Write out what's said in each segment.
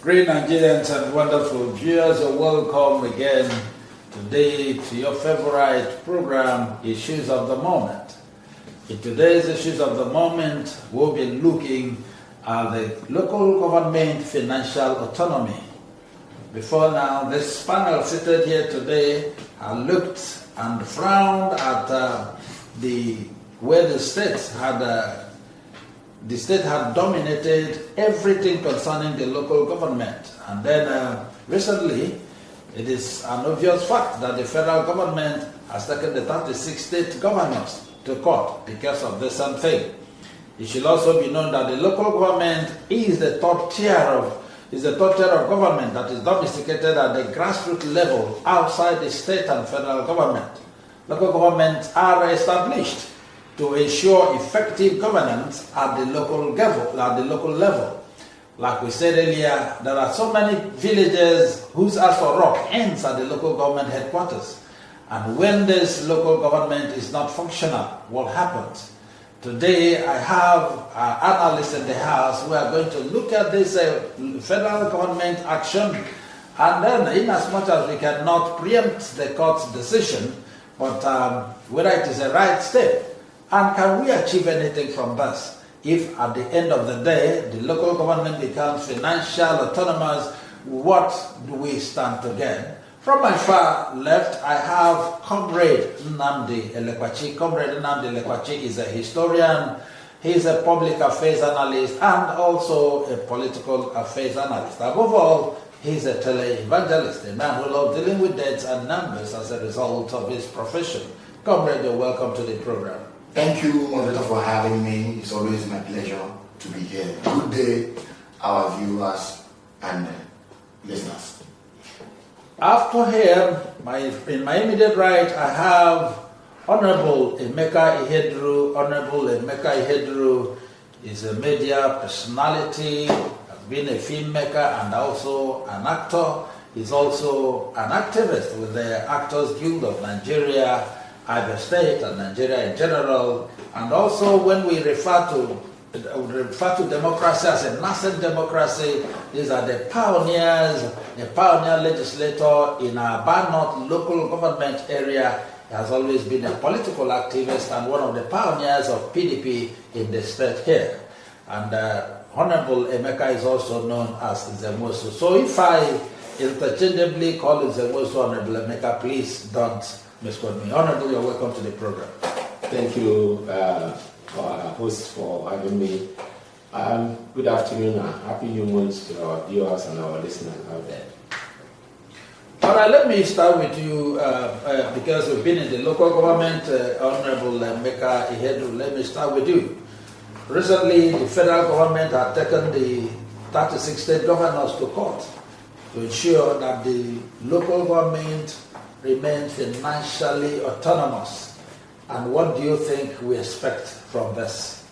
Great Nigerians and wonderful viewers, you're welcome again today to your favorite program, Issues of the Moment. In today's Issues of the Moment, we'll be looking at the local government financial autonomy. Before now, this panel seated here today looked and frowned at where the state had dominated everything concerning the local government. And then recently, it is an obvious fact that the federal government has taken the 36 state governors to court because of the same thing. It should also be known that the local government is the third tier of government that is domesticated at the grassroots level outside the state and federal government. Local governments are established to ensure effective governance at the local level. Like we said earlier, there are so many villages whose Aso Rock ends at the local government headquarters. And when this local government is not functional, what happens? Today, I have analysts in the House who are going to look at this federal government action, and then, in as much as we cannot preempt the court's decision, but whether it is a right step, and can we achieve anything from this? If at the end of the day, the local government becomes financial autonomous, what do we stand to gain? From my far left, I have Comrade Nnamdi Elekwachi. Comrade Nnamdi Elekwachi is a historian, he's a public affairs analyst, and also a political affairs analyst. Above all, he's a tele-evangelist, a man who loves dealing with dates and numbers as a result of his profession. Comrade, you're welcome to the program. Thank you, moderator, for having me. It's always my pleasure to be here. Good day, our viewers and listeners. After him, in my immediate right, I have Honorable Emeka Ihedru. Honorable Emeka Ihedru is a media personality, has been a filmmaker and also an actor. He's also an activist with the Actors Guild of Nigeria, Abia State, and Nigeria in general. And also, when we refer to democracy as a nascent democracy, these are the pioneers, a pioneer legislator in our Barnort local government area. He has always been a political activist and one of the pioneers of PDP in the state here. And Honorable Emeka is also known as Zemosu. So if I interchangeably call Zemosu Honorable Emeka, please don't misquote me. Honorable, you're welcome to the program. Thank you, our host, for having me. Good afternoon and happy new month to our viewers and our listeners out there. All right, let me start with you because we've been in the local government, Honorable Emeka Ihedru. Let me start with you. Recently, the federal government had taken the 36 state governors to court to ensure that the local government remains financially autonomous. And what do you think we expect from this?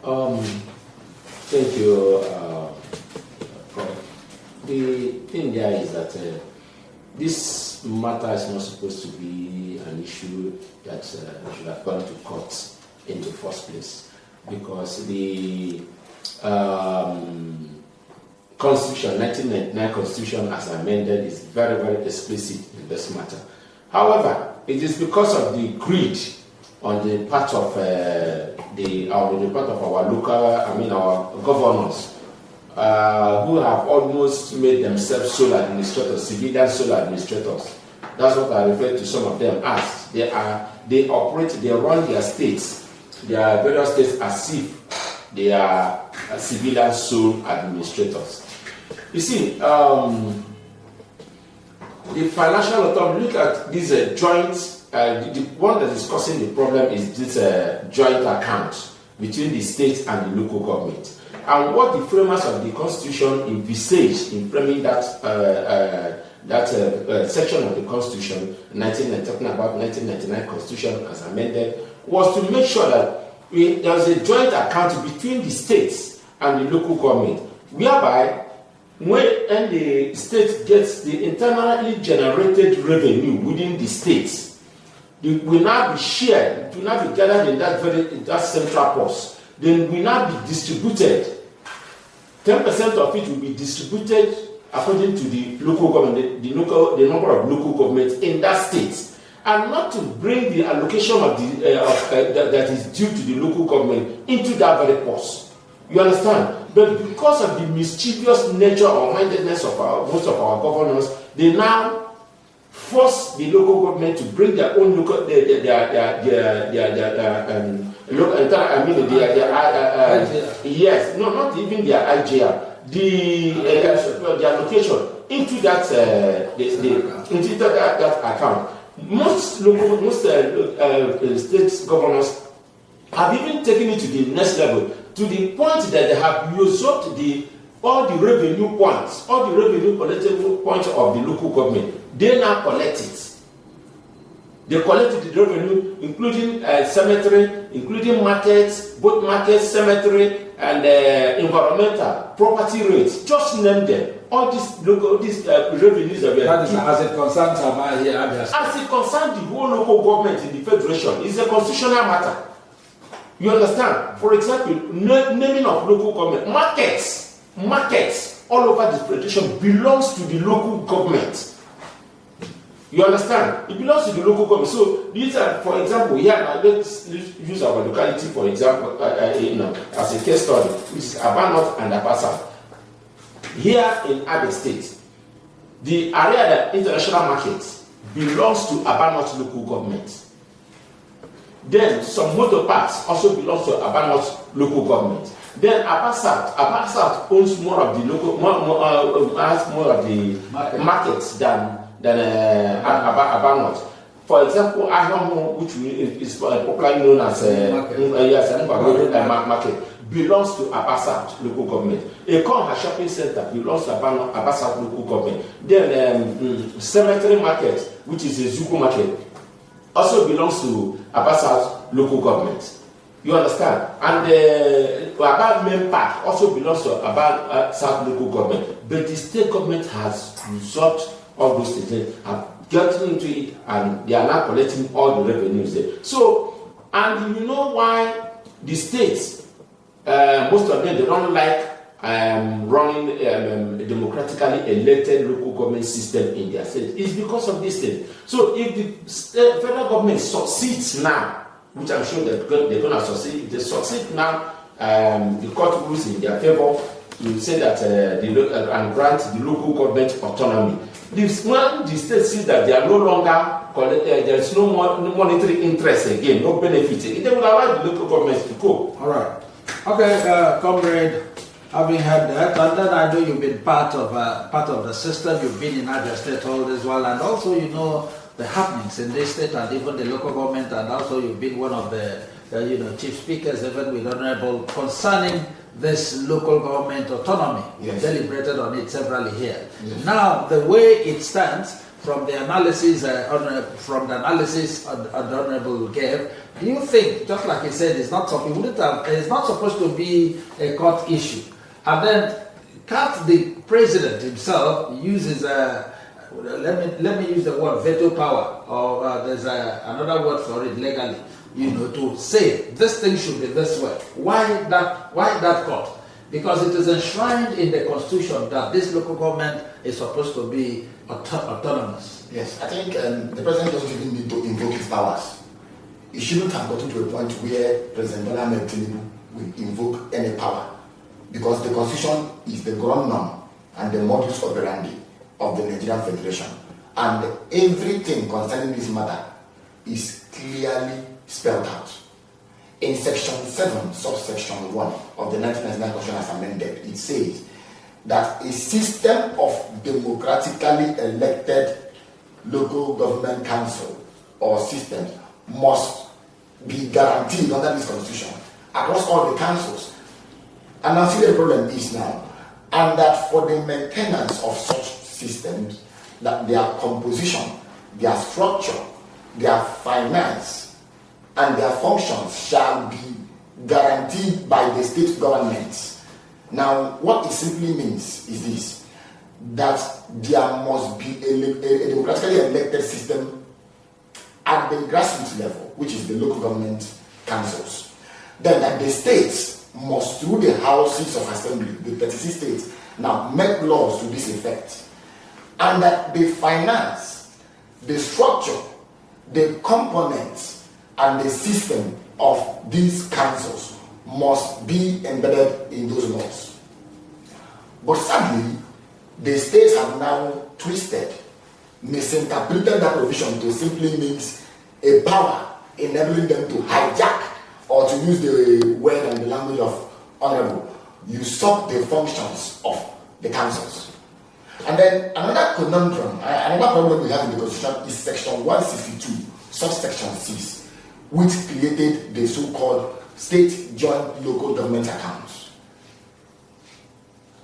Thank you, Prof. The thing there is that this matter is not supposed to be an issue that should have gone to court in the first place, because the Constitution, 1999 Constitution as amended, is very, very explicit in this matter. However, it is because of the greed on the part of our governors, who have almost made themselves sole administrators, civilian sole administrators. That's what I refer to some of them as. They run their states, their various states, as if they are civilian sole administrators. You see, the financial autonomy, look at this joint, the one that is causing the problem is this joint account between the state and the local government. And what the framers of the Constitution envisaged in framing that section of the Constitution, talking about 1999 Constitution as amended, was to make sure that there was a joint account between the states and the local government, whereby when the state gets the internally generated revenue within the states, it will now be shared, it will now be gathered in that central purse, then will now be distributed 10% of it will be distributed according to the local government, the number of local governments in that state, and not to bring the allocation of that is due to the local government into that very purse. You understand? But because of the mischievous nature or mindedness of most of our governors, they now force the local government to bring their own local yes, no, not even their IGR, their location into that that account. Most state governors have even taken it to the next level, to the point that they have usurped all the revenue points, all the revenue collectible points of the local government. They now collect it. They collected the revenue, including cemetery, including markets, both markets, cemetery, and environmental property rates. Just name them. All these revenues that we are. That is as it concerns about here. As it concerns the whole local government in the federation, it's a constitutional matter. You understand? For example, naming of local government markets all over the federation belongs to the local government. You understand? It belongs to the local government. So these are, for example, here now let's use our locality for example, as a case study, which is Aba North and Aba South. Here in Abia State, the area that international market belongs to Aba North local government. Then some motor parks also belongs to Aba North local government. Then Aba South owns more of the local, has more of the markets than Aba North. For example, Ahamo, which is popularly known as market, belongs to Aba South local government. Ekonha shopping center belongs to Aba South local government. Then cemetery market, which is a Zuku market, also belongs to Aba South local government. You understand? And Aba main park also belongs to Aba South local government. But the state government has usurped all those things, have gotten into it, and they are now collecting all the revenues there. So, and you know why the states, most of them, they don't like running a democratically elected local government system in their state. It's because of this thing. So if the federal government succeeds now, which I'm sure they're going to succeed, if they succeed now, the court rules in their favor, you say that and grant the local government autonomy. When the state sees that they are no longer there is no more monetary interest again, no benefit, they will allow the local government to go. All right. Okay, comrade, having heard that, and then I know you've been part of the system. You've been in Abia State all this while, and also you know the happenings in this state and even the local government, and also you've been one of the chief speakers, even with Honorable, concerning this local government autonomy. Yes. We deliberated on it severally here. Yes. Now, the way it stands, from the analysis Honorable gave, do you think, just like he said, it's not supposed to be a court issue, and then can't the president himself uses let me use the word veto power, or there's another word for it legally, to say this thing should be this way? Why that court? Because it is enshrined in the constitution that this local government is supposed to be autonomous. Yes, I think the president doesn't even need to invoke his powers. He shouldn't have gotten to a point where President Bola Ahmed Tinubu will invoke any power, because the constitution is the ground norm and the modus operandi of the Nigerian Federation, and everything concerning this matter is clearly spelled out. In section 7, subsection 1 of the 1999 Constitution as amended, it says that a system of democratically elected local government council or systems must be guaranteed under this constitution across all the councils. And now see the problem is now, and that for the maintenance of such systems, that their composition, their structure, their finance, and their functions shall be guaranteed by the state governments. Now, what it simply means is this, that there must be a democratically elected system at the grassroots level, which is the local government councils. Then that the states must, through the houses of assembly, the 36 states, now make laws to this effect. And that the finance, the structure, the components, and the system of these councils must be embedded in those laws. But sadly, the states have now twisted, misinterpreted that provision to simply means a power enabling them to hijack, or to use the word and the language of honorable, usurp the functions of the councils. And then another conundrum, another problem we have in the Constitution is Section 162, subsection 6, which created the so-called state joint local government accounts,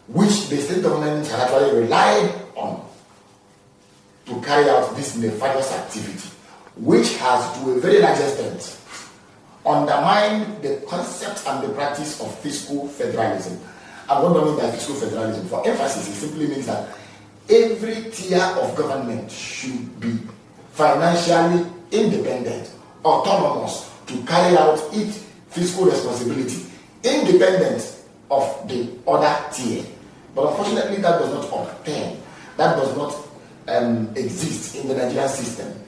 which the state government had actually relied on to carry out this nefarious activity, which has to a very large extent undermined the concept and the practice of fiscal federalism. And what do I mean by fiscal federalism? For emphasis, it simply means that every tier of government should be financially independent, autonomous to carry out its fiscal responsibility, independent of the other tier. But unfortunately, that does not obtain, that does not exist in the Nigerian system.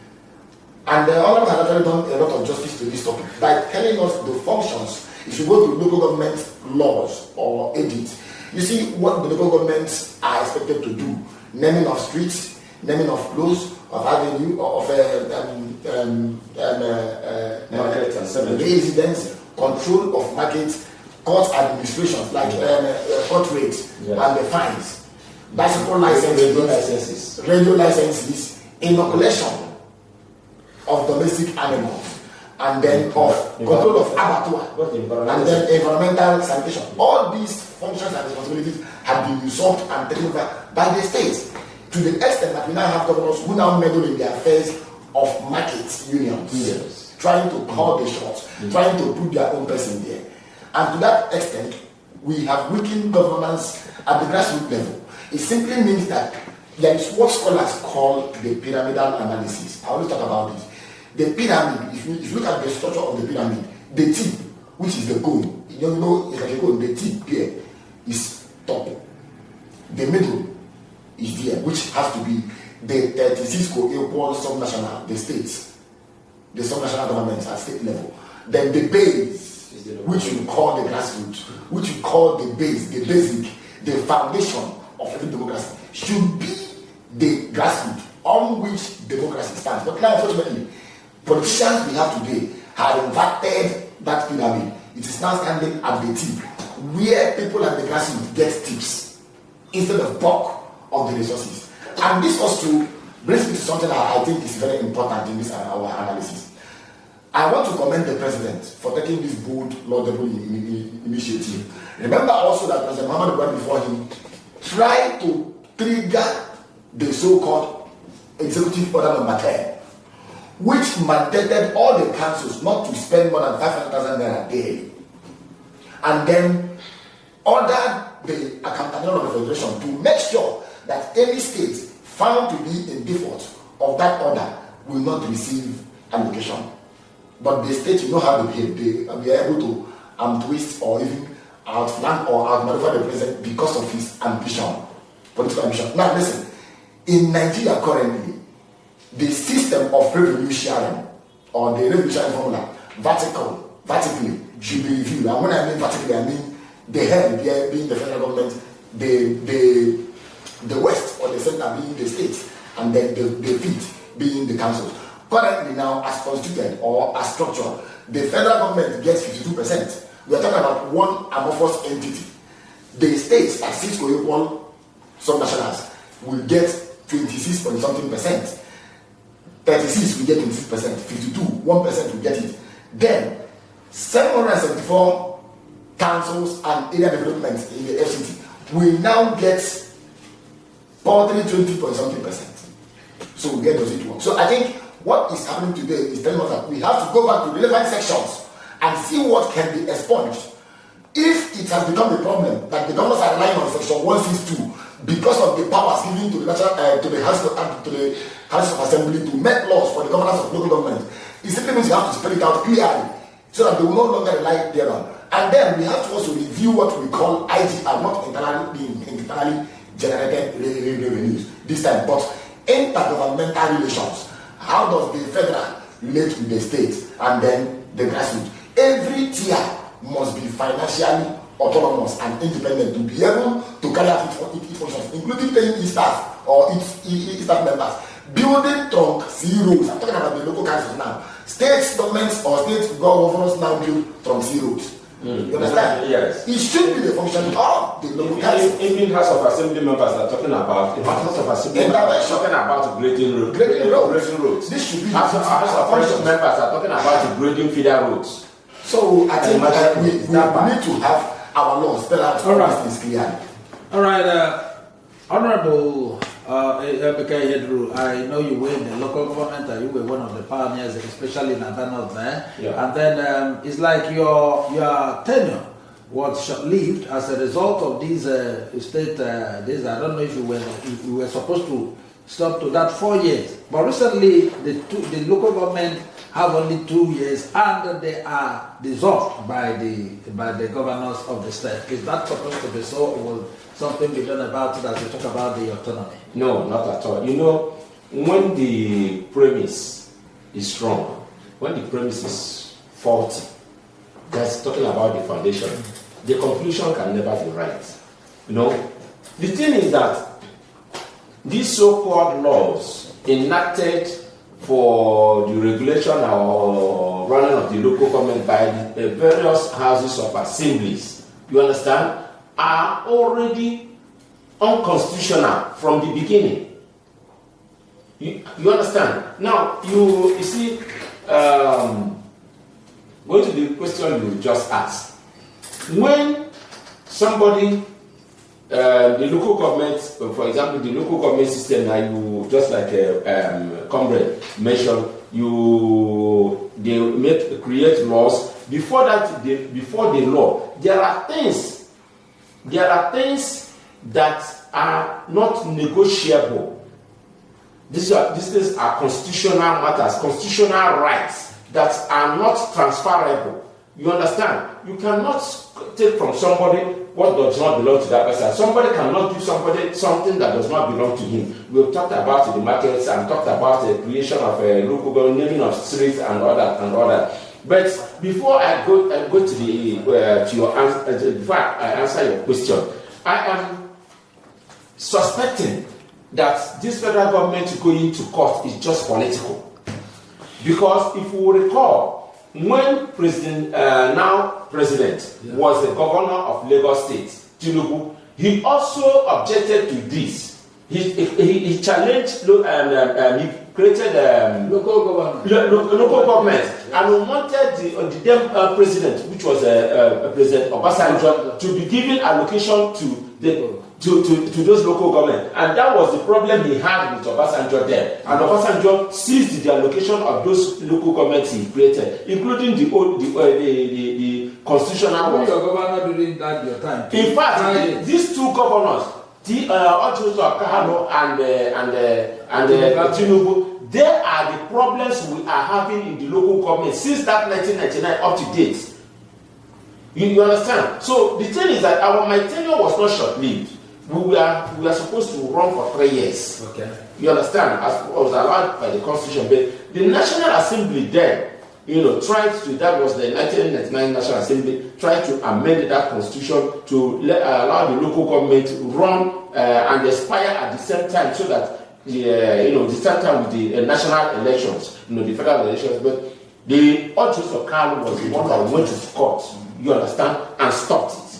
And the Honorable has actually done a lot of justice to this topic by telling us the functions. If you go to local government laws or edits, you see what the local governments are expected to do: naming of streets, naming of close, of avenue, of residence, control of markets, court administrations like court rates, yes, and the fines, bicycle licenses, radio licenses, inoculation of domestic animals, and then of control of abattoir, and then environmental sanitation. All these functions and responsibilities have been usurped and taken over by the states, to the extent that we now have governors who now meddle in the affairs of market unions, yes, trying to call the shots, trying to put their own person there. And to that extent, we have weakened governance at the grassroots level. It simply means that there is what scholars call the pyramidal analysis. I always talk about this. The pyramid, if you look at the structure of the pyramid, the tip, which is the cone, you know, it's like a cone, the tip here is top. The middle is there, which has to be the 36 co-equal subnational, the states, the subnational governments at state level. Then the base, which you call the grassroots, which you call the base, the basic, the foundation of every democracy, should be the grassroots on which democracy stands. But now, unfortunately, politicians we have today have inverted that pyramid. It is now standing at the tip, where people at the grassroots get tips instead of bulk of the resources. And this also brings me to something that I think is very important in this our analysis. I want to commend the president for taking this bold, laudable initiative. Remember also that President Muhammad Buhari before him tried to trigger the so-called Executive Order Number 10, which mandated all the councils not to spend more than 500,000 naira daily, and then ordered the Accountant General of the Federation to make sure that any state found to be in default of that order will not receive allocation. But the state, you know how they behave, they are able to twist or even outflank or outmaneuver the president because of his ambition, political ambition. Now listen, in Nigeria currently, the system of revenue sharing, or the revenue sharing formula, vertically should be reviewed. And when I mean vertically, I mean the head there being the federal government, the west or the center being the states, and then the feet being the councils. Currently now, as constituted or as structured, the federal government gets 52%. We are talking about one amorphous entity. The states, at 6 co-equal subnationals, will get 26 point something percent. 36 will get 26%, 52, 1% will get it. Then 774 councils and area developments in the FCT will now get probably 20 point something percent. So where does it work? So I think what is happening today is telling us that we have to go back to relevant sections and see what can be expunged. If it has become a problem that the governors are relying on section 162 because of the powers given to the House of Assembly to make laws for the governance of local government, it simply means you have to spell it out clearly so that they will no longer rely thereon. And then we have to also review what we call IGR, not internally generated revenues this time, but intergovernmental relations. How does the federal relate with the state and then the grassroots? Every tier must be financially autonomous and independent to be able to carry out its functions, including paying its staff or its staff members, building trunk zeros. I'm talking about the local councils now. State governments or state governors now build trunk zeros. You understand? Yes. It should be the function of the local council. Even House of Assembly members are talking about House of Assembly members are talking about grading roads. This should be House of Assembly members are talking about grading feeder roads. So I think that we need to have our laws spell out things clearly. All right, Honorable I know you were in the local government and you were one of the pioneers, especially in Adana there. Yeah. And then it's like your tenure was short-lived as a result of these state. I don't know if you were supposed to stop to that 4 years, but recently the local government have only 2 years and they are dissolved by the governors of the state. Is that supposed to be so, or will something be done about it as we talk about the autonomy? No, not at all. You know, when the premise is strong, when the premise is faulty, that's talking about the foundation. The conclusion can never be right. You know, the thing is that these so-called laws enacted for the regulation or running of the local government by the various houses of assemblies, you understand, are already unconstitutional from the beginning. You understand? Now, you see, going to the question you just asked, when somebody, the local government, for example, the local government system, now you just like comrade mentioned, they create laws. Before that, before the law, there are things that are not negotiable. These things are constitutional matters, constitutional rights that are not transferable. You understand? You cannot take from somebody what does not belong to that person. Somebody cannot give somebody something that does not belong to him. We've talked about the markets and talked about the creation of a local government, naming of streets and all that. But before I go to your answer, before I answer your question, I am suspecting that this federal government going to court is just political. Because if you recall, when now president was the governor of Lagos State, Tinubu, he also objected to this. He challenged he created local government and he wanted the then president, which was President Obasanjo, to be given allocation to those local government, and that was the problem he had with Obasanjo there. And Obasanjo seized the allocation of those local governments he created, including the constitutional ones. Your governor during that your time. In fact, these two governors, Kahano and Tinubu, they are the problems we are having in the local government since that 1999 up to date. You understand? So the thing is that my tenure was not short-lived. We are supposed to run for 3 years. Okay. You understand? As was allowed by the Constitution. But the National Assembly then, tried to, that was the 1999 National Assembly, tried to amend that Constitution to allow the local government to run and expire at the same time, so that the same time with the national elections, the federal elections. But the Authors of Carlo was the one that went to court, you understand, and stopped it.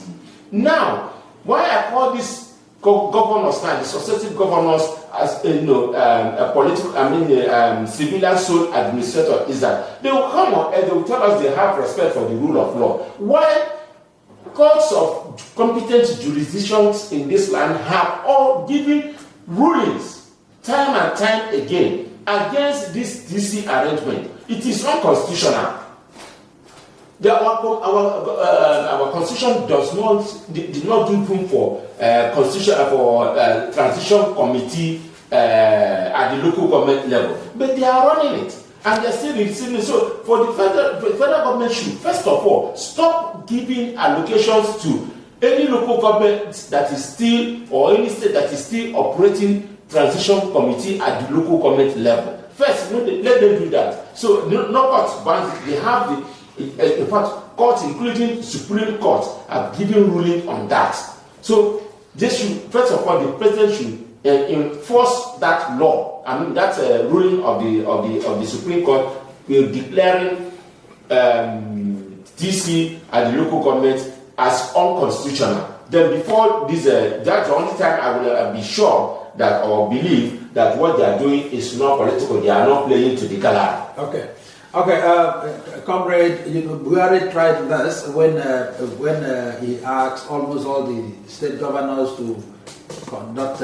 Now, why I call these governors now, the successive governors, as a political, civilian sole administrator, is that they will come up and they will tell us they have respect for the rule of law. Why courts of competent jurisdictions in this land have all given rulings time and time again against this DC arrangement. It is unconstitutional. Our constitution did not do room for transition committee at the local government level, but they are running it. and they're still receiving. So for the federal government should first of all stop giving allocations to any local government that is still, or any state that is still operating transition committee at the local government level. First, let them do that. So no courts bans. They have the, in fact, courts including Supreme Court have given ruling on that. So they should, first of all, the president should enforce that law. I mean that ruling of the Supreme Court will declaring DC at the local government as unconstitutional. Then before this, that's the only time I will be sure that or believe that what they are doing is not political. They are not playing to the gallery. Okay, comrade, Buhari tried this when he asked almost all the state governors to conduct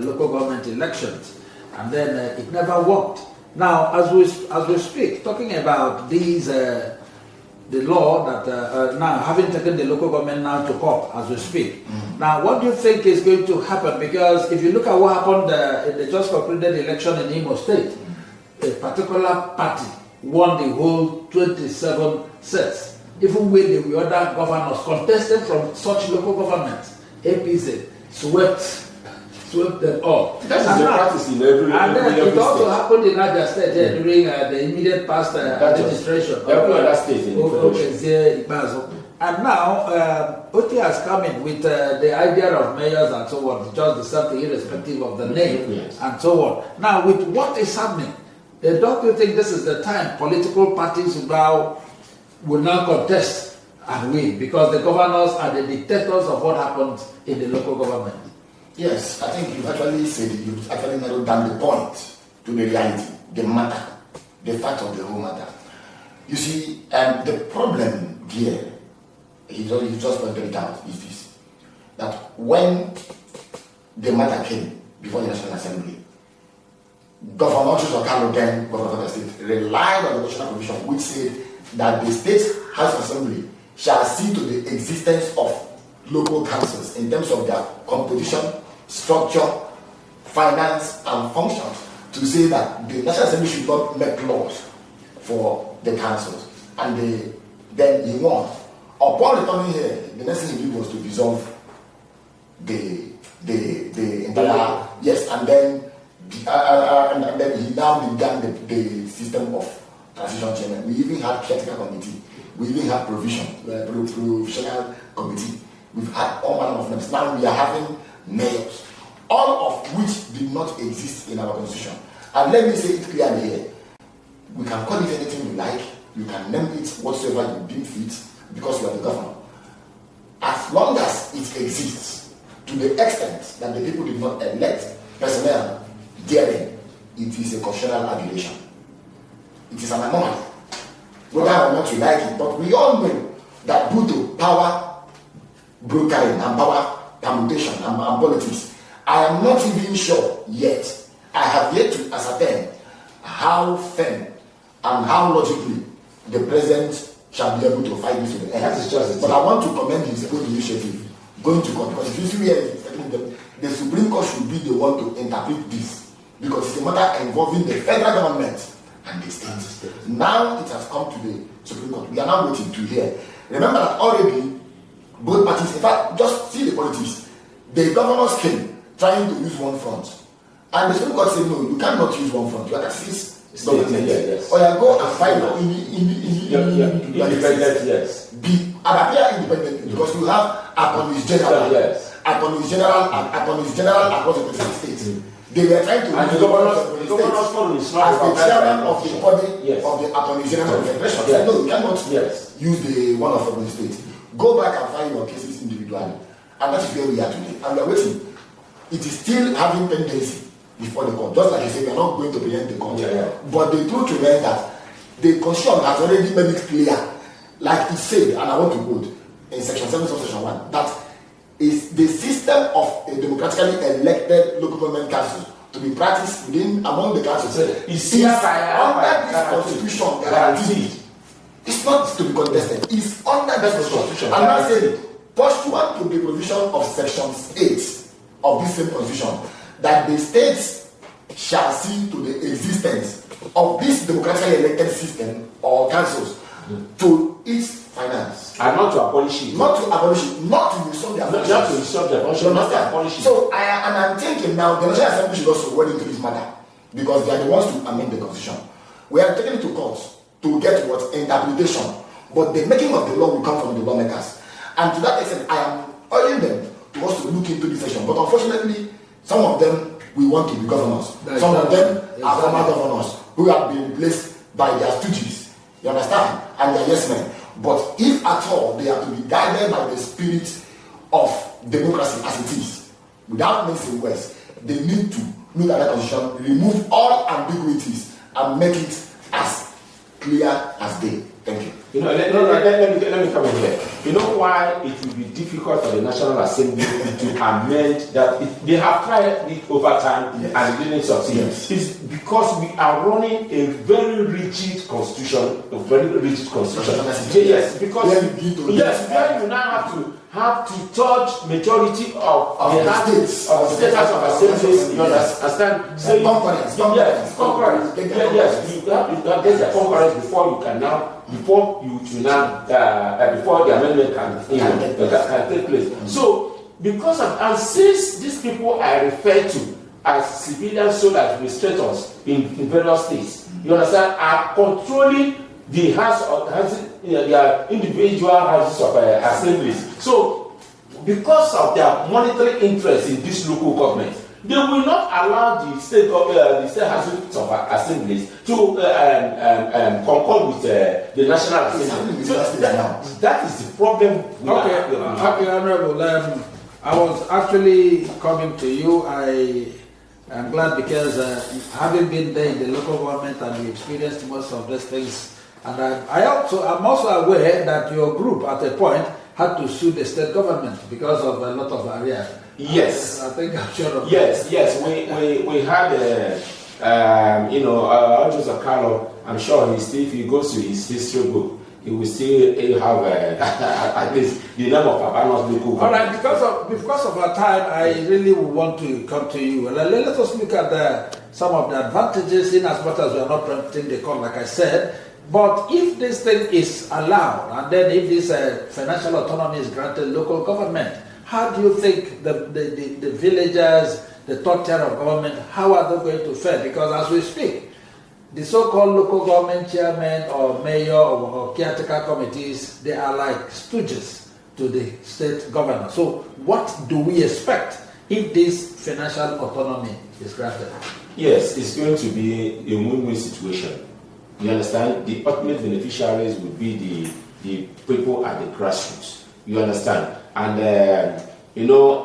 local government elections, and then it never worked. Now, as we speak, talking about these, the law that now having taken the local government now to court as we speak. Now, what do you think is going to happen? Because if you look at what happened in the just concluded election in Imo State, a particular party won the whole 27 seats, even with the other governors contested from such local governments. APC swept them all. That is the practice in every and then it also state. happened in Niger State during the immediate past administration. Every other state in the federation. And now, OT has come in with the idea of mayors and so on, just the same thing, irrespective of the name and so on. Now, with what is happening, don't you think this is the time political parties will now contest and win? Because the governors are the dictators of what happens in the local government. Yes, I think you've actually narrowed down the point to the reality, the matter, the fact of the whole matter. You see, the problem here, he just pointed it out, is this, that when the matter came before the National Assembly, Governor Okano, then Governor of the state, relied on the constitutional provision which said that the state House Assembly shall see to the existence of local councils in terms of their composition, structure, finance, and functions, to say that the National Assembly should not make laws for the councils. And then he won. Upon returning here, the next thing he did was to dissolve the entire and then he now began the system of transition chairman. We even had caretaker committee. We even had provisional committee. We've had all manner of names. Now we are having mayors, all of which did not exist in our constitution. And let me say it clearly here: we can call it anything you like. You can name it whatsoever you deem fit, because you are the governor. As long as it exists, to the extent that the people did not elect personnel therein, it is a constitutional aberration. It is an anomaly. Whether or not you like it, but we all know that due to power brokering and power permutation and politics, I am not even sure yet. I have yet to ascertain how firm and how logically the president shall be able to fight this to the end. But I want to commend his own initiative going to court, because if you see where the Supreme Court should be the one to interpret this, because it's a matter involving the federal government and the states. Now it has come to the Supreme Court. We are now waiting to hear. Remember that already both parties, in fact, just see the politics. The governors came trying to use one front, and the Supreme Court said, no, you cannot use one front. You have to seize. Or you go and find independent, appear independent, because you have attorneys general, attorneys general across the states. They were trying to use the governors as the chairman of the body of the attorney general of the federation. No, you cannot use the one of the states. Go back and find your cases individually, and that is where we are today. And we are waiting. It is still having tendency before the court. Just like you say, we are not going to preempt the court. But the truth remains that the constitution has already made it clear, like it said, and I want to quote in section 7 of section 1, that is the system of a democratically elected local government council to be practiced among the councils under this constitution guaranteed. It's not to be contested. It's under this constitution. And I said, pursuant to the provision of section 8 of this same constitution, that the states shall see to the existence of this democratically elected system or councils to its finance. And not to abolish it. Not to abolish it, not to resolve their functions. Not to resolve their functions, not to abolish it. So I'm thinking now the National Assembly should also wade into this matter because they are the ones to amend the constitution. We are taking it to court to get what interpretation, but the making of the law will come from the lawmakers. And to that extent, I am urging them to also look into this session. But unfortunately, some of them we want to be governors. Some of them are former governors who have been replaced by their stooges. You understand? And their yes men. But if at all they are to be guided by the spirit of democracy as it is, without mixing words, they need to look at the constitution, remove all ambiguities, and make it as clear as day. Thank you. You know, let me come in here. You know why it will be difficult for the National Assembly to amend that? They have tried it over time, yes, and it didn't succeed. Yes. It's because we are running a very rigid constitution, Yes, because where you now have to touch majority of the states of the House of Assemblies. You understand? So concurrence. Yes, you have to get the concurrence before you can now. Before the amendment can take place. So, because of, and since these people are referred to as civilian sole administrators in various states, you understand, are controlling the their individual houses of assemblies. So, because of their monetary interest in this local government, they will not allow the state houses of assemblies to concur with the National Assembly. So that is the problem. Okay, Honorable. I was actually coming to you. I am glad because having been there in the local government and we experienced most of these things, and I'm also aware that your group at a point had to sue the state government because of a lot of areas. Yes, I think I'm sure of yes, that. Yes. We had Joseph Carlo. I'm sure if he goes to his history book, he will still have at least the name of Papanos Luku. All right, because of our time, I really want to come to you. Let us look at some of the advantages, in as much as we are not preempting the call, like I said. But if this thing is allowed, and then if this financial autonomy is granted local government, how do you think the villagers, the third tier of government, how are they going to fare? Because as we speak, the so-called local government chairman or mayor or caretaker committees, they are like stooges to the state governor. So what do we expect if this financial autonomy is granted? Yes, it's going to be a win-win situation. You understand? The ultimate beneficiaries will be the people at the grassroots. You understand? And,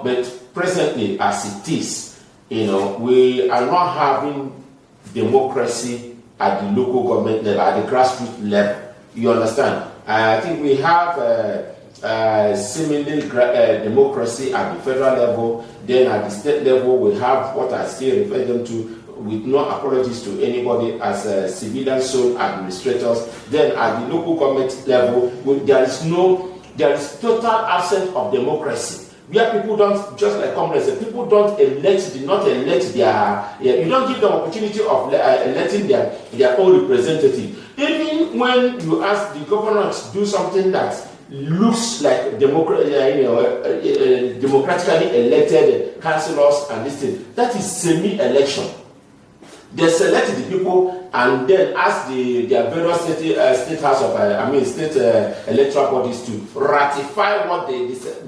but presently, as it is, we are not having democracy at the local government level, at the grassroots level. You understand? I think we have similar democracy at the federal level. Then at the state level, we have what I still refer them to, with no apologies to anybody, as civilian sole administrators. Then at the local government level, there is total absence of democracy. Where people don't, just like Congress, people did not elect you don't give them opportunity of electing their own representative. Even when you ask the governor to do something that looks like democratically elected councillors and this thing, that is semi-election. They select the people and then ask their various state house of state electoral bodies to ratify what the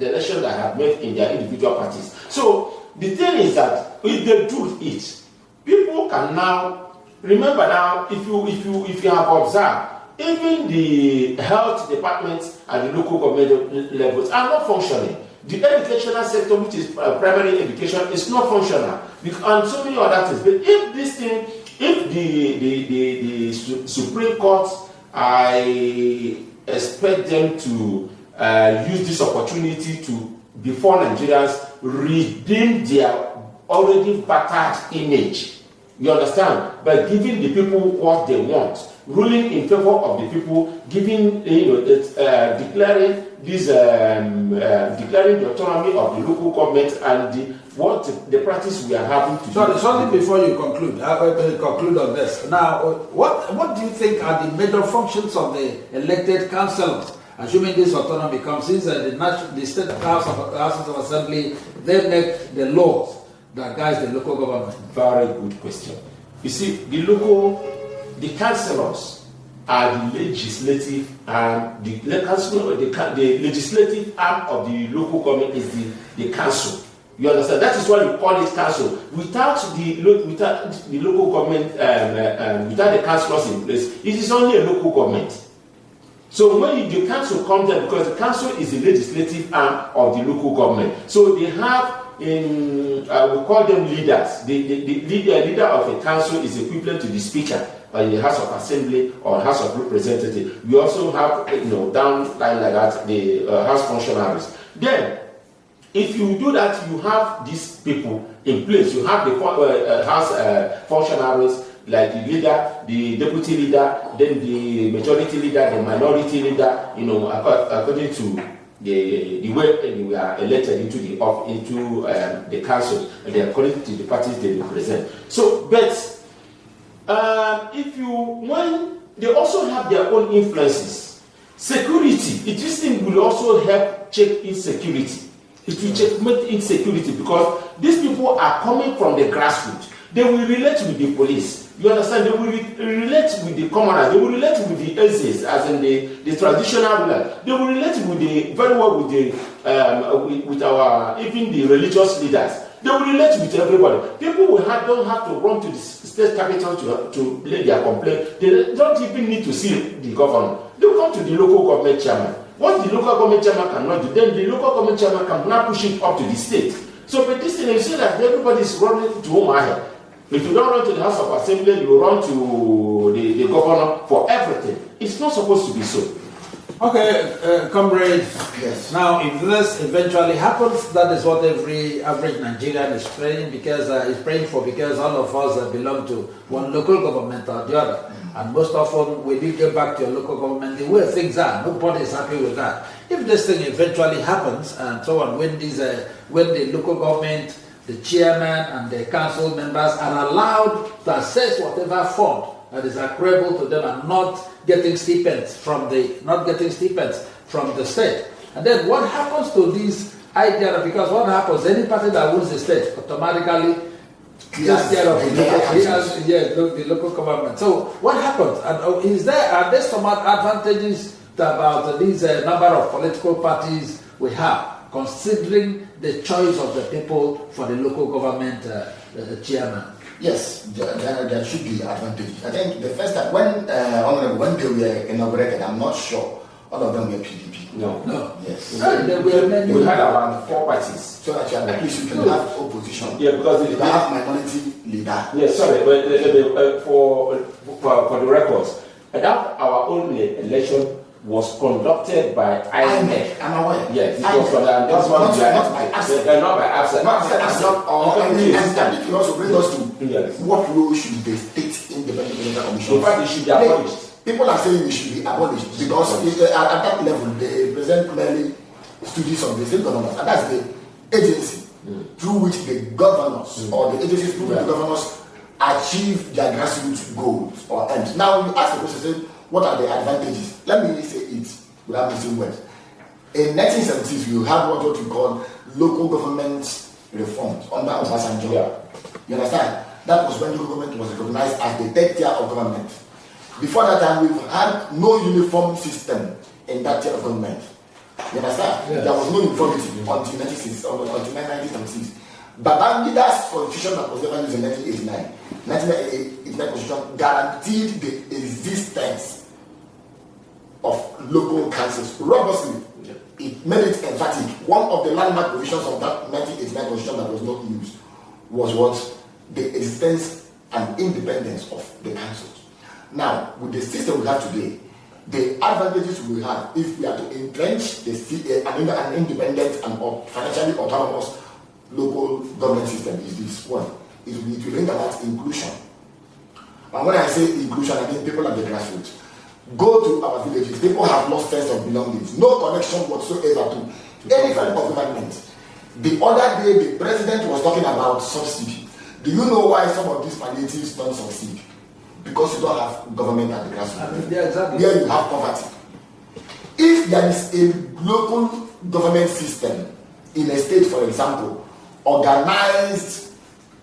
election that have made in their individual parties. So the thing is that if they do it, people can now remember. Now, if you have observed, even the health departments at the local government levels are not functioning. The educational sector, which is primary education, is not functional, and so many other things. But if the Supreme Court, I expect them to use this opportunity to, before Nigerians, redeem their already battered image. You understand? By giving the people what they want, ruling in favor of the people, giving, declaring this declaring the autonomy of the local government and the practice we are having to do. Sorry, before you conclude, conclude on this. Now, what do you think are the major functions of the elected councillors? Assuming this autonomy comes, since the state houses of assembly, they make the laws that guide the local government. Very good question. You see, the councillors are the legislative arm. The legislative arm of the local government is the council. You understand? That is why you call it council. Without the local government, without the councillors in place, it is only a local government. So when the council comes there, because the council is the legislative arm of the local government, so they have we call them leaders. The leader of a council is equivalent to the speaker in the House of Assembly or House of Representatives. We also have, down line like that, the House functionaries. Then, if you do that, you have these people in place. You have the House functionaries, like the leader, the deputy leader, then the majority leader, the minority leader, according to the way we are elected into the council, and they according to the parties they represent. So, but when they also have their own influences, security, this thing will also help check insecurity. It will checkmate insecurity because these people are coming from the grassroots. They will relate with the police. You understand? They will relate with the commoners. They will relate with the Ezes, as in the traditional rulers. They will relate very well with our even the religious leaders. They will relate with everybody. People don't have to run to the state capital to lay their complaint. They don't even need to see the governor. They will come to the local government chairman. What the local government chairman cannot do, then the local government chairman can now push it up to the state. So, but this thing, you see that everybody is running to home ahead. If you don't run to the House of Assembly, you run to the governor for everything. It's not supposed to be so. Okay, comrade. Yes. Now, if this eventually happens, that is what every average Nigerian is praying because all of us belong to one local government or the other. And most often, when you get back to your local government, the way things are, nobody is happy with that. If this thing eventually happens, and so on, when the local government, the chairman and the council members are allowed to access whatever fund that is agreeable to them and not getting stipends from the state. And then what happens to this idea? Because what happens, any party that wins the state automatically takes care of the local government. So what happens? And are there some advantages about these number of political parties we have, considering the choice of the people for the local government chairman? Yes, there should be advantages. I think the first time when they were inaugurated, I'm not sure all of them were PDP. No. Yes. We had around 4 parties. So that at least you can have opposition. Yeah, because you can have minority leader. Yes, sorry, but for the records, our own election was conducted by INEC. I'm aware. Yes, it was for that. That's what we are not by absent. Not by absent. Not by absent. And it will also bring us to what role should the state independent electoral commission? In fact, it should be abolished. People are saying it should be abolished because at that level they present clearly studies of the state governors, and that's the agency through which the governors or the agencies through which the governors achieve their grassroots goals or ends. Now you ask the question, what are the advantages? Let me say it without missing words. In 1970s, we had what we call local government reforms under Obasanjo. Yeah. You understand? That was when local government was recognized as the third tier of government. Before that time, we've had no uniform system in that tier of government. You understand? Yes. There was no uniformity until 1976. Babangida's constitution that was given in 1989, 1989 constitution guaranteed the existence of local councils robustly. It made it emphatic. One of the landmark provisions of that 1989 constitution that was not used was what? The existence and independence of the councils. Now, with the system we have today, the advantages we have if we are to entrench an independent and financially autonomous local government system is this one. It will bring about inclusion. And when I say inclusion, I mean people at the grassroots. Go to our villages. People have lost sense of belonging. No connection whatsoever to any form of government. The other day, the president was talking about subsidy. Do you know why some of these palliatives don't succeed? Because you don't have government at the grassroots. Yeah, exactly. Here you have poverty. If there is a local government system in a state, for example, organized,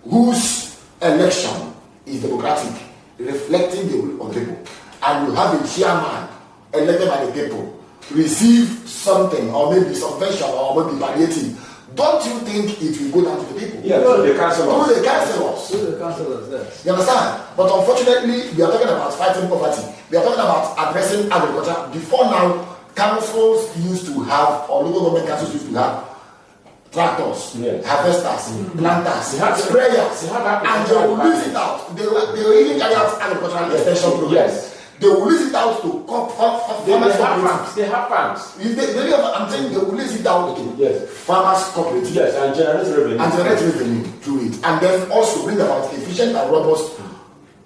whose election is democratic, reflecting the will of the people, and you have a chairman elected by the people, receive something, or maybe subvention, or maybe palliative, don't you think it will go down to the people? Yeah, to the councillors. To the councillors. To the councillors, yes. You understand? But unfortunately, we are talking about fighting poverty. We are talking about addressing agriculture. Before now, councils used to have, or local government councils used to have, tractors, yes, harvesters, planters, sprayers, and they will lease it out. They will even carry out agricultural extension programs. Yes. They will lease it out to farmers cooperatives. They have farms. I'm saying they will lease it out to farmers cooperatives. Yes, and generate revenue. And generate revenue through it. And then also bring about efficient and robust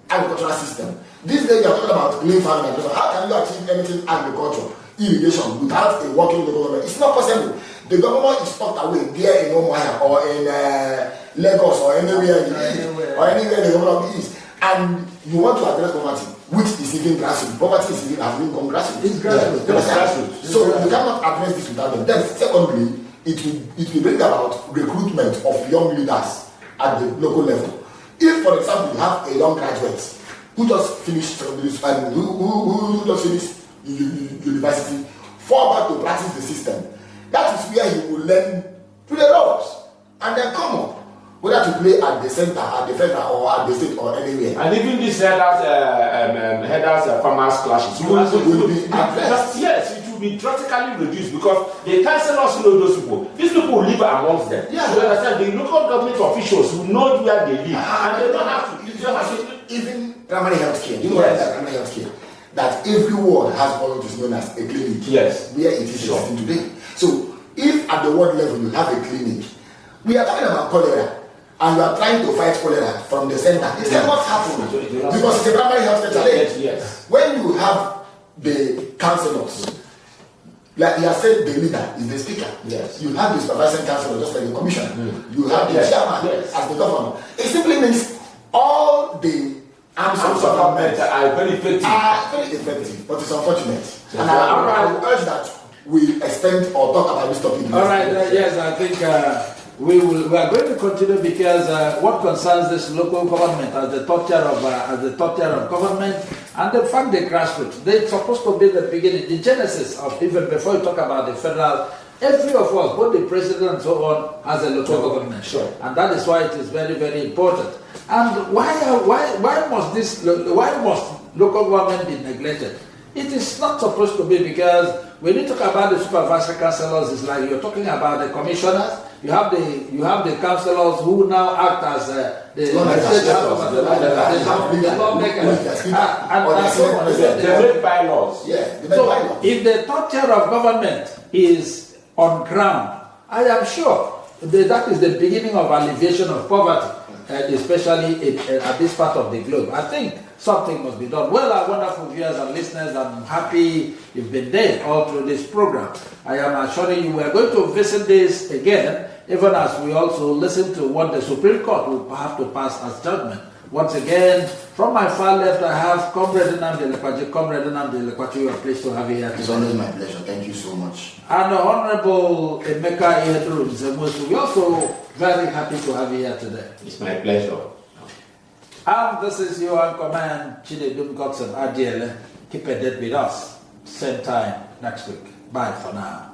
agricultural system. This day you are talking about clean farming. How can you achieve anything agriculture, irrigation, without a working local government? It's not possible. The government is tucked away there in Omoya or in Lagos or anywhere in the east, or anywhere the government is. And you want to address poverty, which is even grassroots. Poverty has even gone grassroots. It's grassroots. Grassroots. So you cannot address this without them. Then secondly, it will bring about recruitment of young leaders at the local level. If, for example, you have a young graduate who just finished and who just finished university, fall back to practice the system, that is where he will learn to the ropes and then come up. Whether to play at the center, at the federal, or at the state, or anywhere. And even these headers farmers clashes will be addressed. Yes, it will be drastically reduced because the councillors know those people. These people will live amongst them. Yeah. You understand? The local government officials will know where they live. And they don't have to. Even primary health care. You know what is primary health care? That every ward has what is known as a clinic. Yes. Where it is existing today. So, if at the ward level you have a clinic, we are talking about cholera. And you are trying to fight cholera from the center. It cannot happen because it's a primary health care challenge. Yes. When you have the councillors, like you have said, the leader is the speaker. Yes. You have the supervising councillor, just like the commissioner. You have the chairman as the governor. It simply means all the arms of government are very effective. But it's unfortunate. And I will urge that we extend or talk about this topic. All right. Yes, I think. We are going to continue because what concerns this local government as the top tier of government, and the fact the grassroots, they're supposed to be the beginning, the genesis of, even before you talk about the federal. Every of us, both the president and so on, has a local government, sure, and that is why it is very, very important. And why must local government be neglected? It is not supposed to be, because when you talk about the supervisory councillors, it's like you're talking about the commissioners. You have the councillors who now act as the lawmakers. They make bylaws. So if the top tier of government is on ground, I am sure that is the beginning of alleviation of poverty, especially at this part of the globe. I think something must be done. Well, our wonderful viewers and listeners, I'm happy you've been there all through this program. I am assuring you we are going to visit this again, even as we also listen to what the Supreme Court will have to pass as judgment. Once again, from my far left, I have Comrade Nnamdi Elekwachi. Comrade Nnamdi Elekwachi, you are pleased to have you here today. It's always my pleasure. Thank you so much. And Honorable Emeka Iheduru Nzemosu, we're also very happy to have you here today. It's my pleasure. And this is your Anchorman, Chidedum Godson Adiele. Keep a date with us. Same time next week. Bye for now.